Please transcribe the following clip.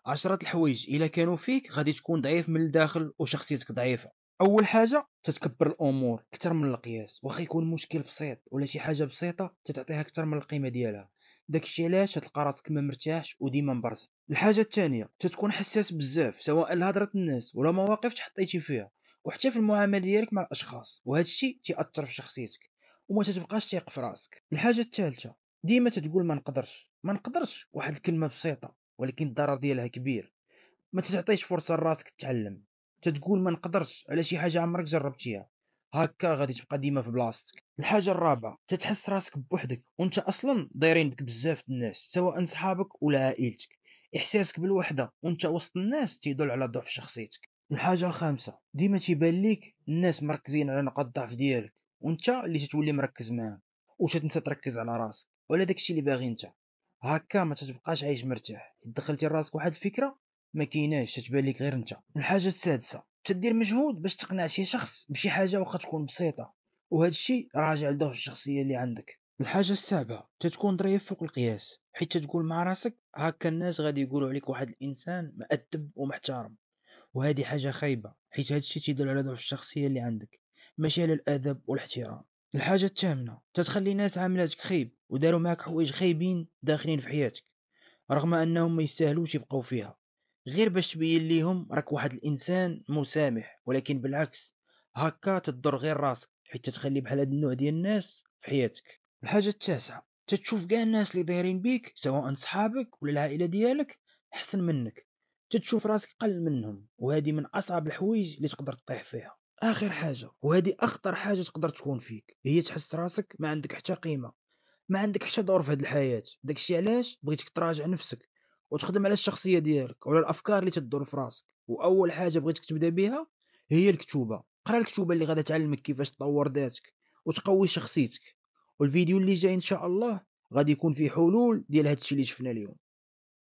10 الحوايج إلا كانوا فيك غادي تكون ضعيف من الداخل وشخصيتك ضعيفة. أول حاجة تتكبر الأمور أكثر من القياس، واخا يكون مشكل بسيط ولا شي حاجة بسيطة تتعطيها أكثر من القيمة ديالها. داكشي علاش تلقى راسك ما مرتاحش وديما مبرزق. الحاجة الثانية تتكون حساس بزاف سواء لهضرة الناس ولا مواقف تحطيتي فيها، وحتى في المعاملة ديالك مع الأشخاص، وهذا الشيء تيأثر في شخصيتك وما تتبقاش تيق في راسك. الحاجة الثالثة ديما تتقول ما نقدرش واحد الكلمة بسيطة ولكن الضرر ديالها كبير. ما تعطيش فرصة لراسك تتعلم، تتقول ما نقدرش على شي حاجة عمرك جربتيها، هكا غادي تبقى ديما في بلاصتك. الحاجة الرابعة تتحس راسك بوحدك وانت اصلا دايرين بك بزاف الناس سواء صحابك ولا عائلتك. احساسك بالوحدة وانت وسط الناس تيدل على ضعف شخصيتك. الحاجة الخامسة ديما تيبان ليك الناس مركزين على نقاط الضعف ديالك وانت اللي تتولي مركز معاهم، وتنسى تركز على راسك ولا داكشي اللي باغي انت. هكا ما تتبقاش عايش مرتاح، دخلتي لراسك واحد الفكرة ما كايناش تتبان لك غير انت. الحاجه السادسه تدير مجهود باش تقنع شي شخص بشي حاجه واخا تكون بسيطه، وهذا الشيء راجع لضعف الشخصيه اللي عندك. الحاجه السابعه تتكون ظريف فوق القياس، حيت تقول مع راسك هكا الناس غادي يقولوا عليك واحد الانسان مؤدب ومحترم، وهذه حاجه خايبه حيت هذا الشيء تيدل على ضعف الشخصيه اللي عندك، ماشي على الادب والاحترام. الحاجه الثامنه تتخلي ناس عاملاتك خايب وداروا معك حوايج خايبين داخلين في حياتك، رغم انهم ما يستاهلوش يبقاو فيها، غير باش تبين ليهم راك واحد الانسان مسامح. ولكن بالعكس، هكا تضر غير راسك حيت تتخلي بحال هاد النوع ديال الناس في حياتك. الحاجه التاسعه تتشوف كاع الناس اللي دايرين بيك سواء صحابك ولا العائله ديالك احسن منك، تتشوف راسك قل منهم، وهذه من اصعب الحوايج اللي تقدر تطيح فيها. اخر حاجه وهذه اخطر حاجه تقدر تكون فيك هي تحس راسك ما عندك حتى قيمه، ما عندك حتى دور في هاد الحياة. داكشي علاش بغيتك تراجع نفسك وتخدم على الشخصية ديالك وعلى الأفكار اللي تدور في راسك. وأول حاجة بغيتك تبدا بها هي الكتوبة. قرا الكتوبة اللي غادا تعلمك كيفاش تطور ذاتك وتقوي شخصيتك. والفيديو اللي جاي إن شاء الله غادي يكون فيه حلول ديال هادشي اللي شفنا اليوم.